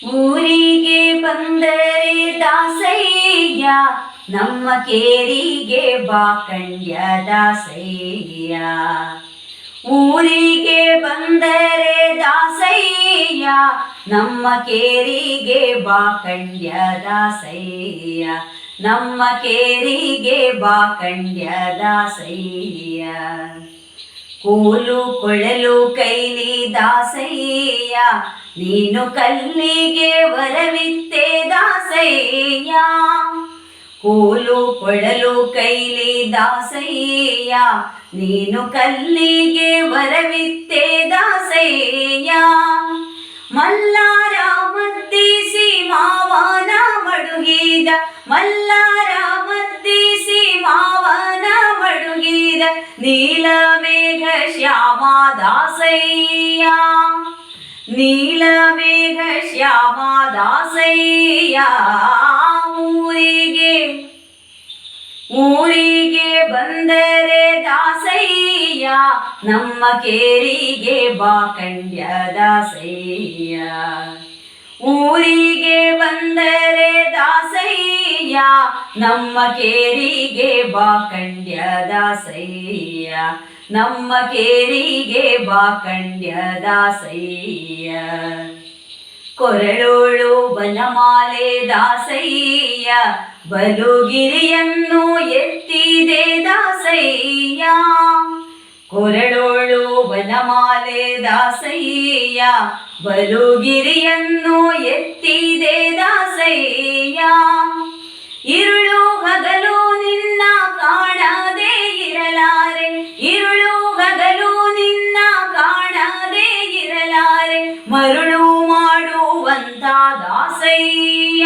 ಊರಿಗೆ ಬಂದರೆ ದಾಸಯ್ಯ, ನಮ್ಮ ಕೇರಿಗೆ ಬಾಕಂಡ್ಯ ದಾಸಯ್ಯ. ಊರಿಗೆ ಬಂದರೆ ದಾಸಯ್ಯ, ನಮ್ಮ ಕೇರಿಗೆ ಬಾಕಂಡ್ಯ ದಾಸಯ್ಯ. ನಮ್ಮ ಕೇರಿಗೆ ಬಾಕಂಡ್ಯ ದಾಸಯ್ಯ. ಕೋಲು ಕೊಳಲು ಕೈಲಿ ದಾಸಯ್ಯ, ನೀನು ಕಲ್ಲಿಗೆ ವರವಿತ್ತೆ ದಾಸಯ್ಯ. ಕೋಲು ಕೊಳಲು ಕೈಲಿ ದಾಸಯ್ಯ, ನೀನು ಕಲ್ಲಿಗೆ ವರವಿತ್ತೆ ದಾಸಯ್ಯ. ಮಲ್ಲಾರ ಮದ್ದಿಸಿ ಮಾವನ ಮಡುಗಿದ, ಮಲ್ಲಾರ ಮದ್ದಿಸಿ ಮಾವನ ಮಡುಗಿದ ನೀಲಮೇಘ ಶ್ಯಾಮ ದಾಸಯ್ಯ. ನೀಲಮೇಘ ಶ್ಯಾಮ ದಾಸಯ್ಯ. ಊರಿಗೆ ಬಂದರೆ ದಾಸಯ್ಯ, ನಮ್ಮ ಕೇರಿಗೆ ಬಾಕಂಡ್ಯ ದಾಸಯ್ಯ. ಊರಿಗೆ ಬಂದರೆ ದಾಸಯ್ಯ, ನಮ್ಮ ಕೇರಿಗೆ ಬಾಕಂಡ್ಯ ದಾಸಯ್ಯ. ನಮ್ಮ ಕೇರಿಗೆ ಬಾಕಂಡ್ಯ ದಾಸಯ್ಯ. ಕೊರಳೋಳು ಬನಮಾಲೆ ದಾಸಯ್ಯ, ಬಲುಗಿರಿಯನ್ನು ಎತ್ತಿದೆ ದಾಸಯ್ಯ. ಕೊರಳೋಳು ಬನಮಾಲೆ ದಾಸಯ್ಯ, ಬಲುಗಿರಿಯನ್ನು ಎತ್ತಿದೆ ದಾಸಯ್ಯ. ഇരുಳು ಹಗಲು ನಿನ್ನ ಕಾಣದೆ ಇರಲಾರೆ, ഇരുಳು ಹಗಲು ನಿನ್ನ ಕಾಣದೆ ಇರಲಾರೆ, ಮರುಳು ಮಾಡುವಂತ ದಾಸಯ್ಯ.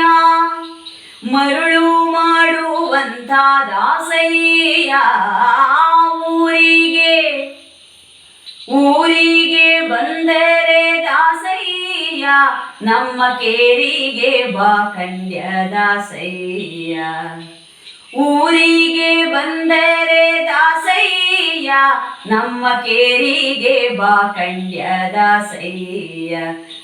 ಮರುಳು ಮಾಡುವಂತ ದಾಸಯ್ಯ. ಊರಿಗೆ ಬಂದರೆ ದಾಸಯ್ಯ, ನಮ್ಮ ಕೇರಿಗೆ ಬಾಕಂಡ್ಯ ದಾಸಯ್ಯ. ಊರಿಗೆ ಬಂದರೆ ದಾಸಯ್ಯ, ನಮ್ಮ ಕೇರಿಗೆ ಬಾಕಂಡ್ಯ ದಾಸಯ್ಯ.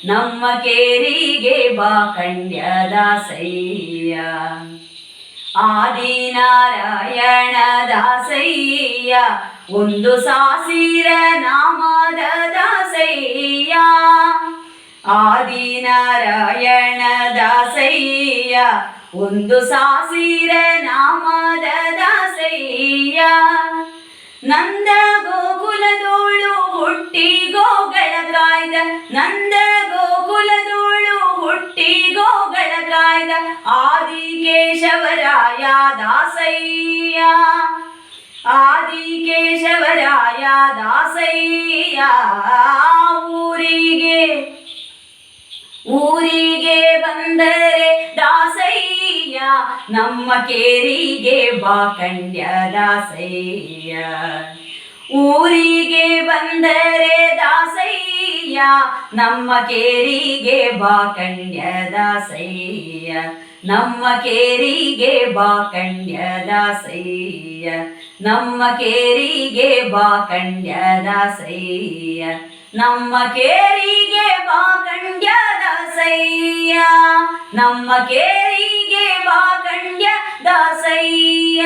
ನಮ್ಮ ಕೇರಿಗೆ ಬಾಕಂಡ್ಯ ದಾಸಯ್ಯ. ಆದಿನಾರಾಯಣ ದಾಸಯ್ಯ, ಒಂದು ಸಾಸಿರ ನಾಮದ ದಾಸಯ್ಯ. ಆದಿನಾರಾಯಣ ದಾಸಯ್ಯ, ಒಂದು ಸಾಸಿರ ನಾಮದ ದಾಸಯ್ಯ. ನಂದ ಗೋಕುಲದೋಳು ಹುಟ್ಟಿ ಗೋಗಳ ಕಾಯ್ದ, ನಂದ ಗೋಕುಲದೋಳು ಹುಟ್ಟಿ ಗೋಗಳ ಕಾಯ್ದ ಆದಿಕೇಶವರಾಯ ದಾಸಯ್ಯ. ಆದಿಕೇಶವರಾಯ ದಾಸಯ್ಯ. ಊರಿಗೆ ಬಂದರೆ ದಾಸಯ್ಯ, ನಮ್ಮ ಕೇರಿಗೆ ಬಾಕಂಡ್ಯ ದಾಸಯ್ಯ. ಊರಿಗೆ ಬಂದರೆ ದಾಸಯ್ಯ, ನಮ್ಮ ಕೇರಿಗೆ ಬಾಕಂಡ್ಯ ದಾಸಯ್ಯ. ನಮ್ಮ ಕೇರಿಗೆ ಬಾಕಂಡ್ಯ ದಾಸಯ್ಯ. ನಮ್ಮ ಕೇರಿಗೆ ಬಾಕಂಡ್ಯ ದಾಸಯ್ಯ. ನಮ್ಮ ಕೇರಿಗೆ ಬಾಕಂಡ್ಯ ದಾಸಯ್ಯ. ನಮ್ಮ ಕೇರಿಗೆ ಬಾಕಂಡ್ಯ ದಾಸಯ್ಯ.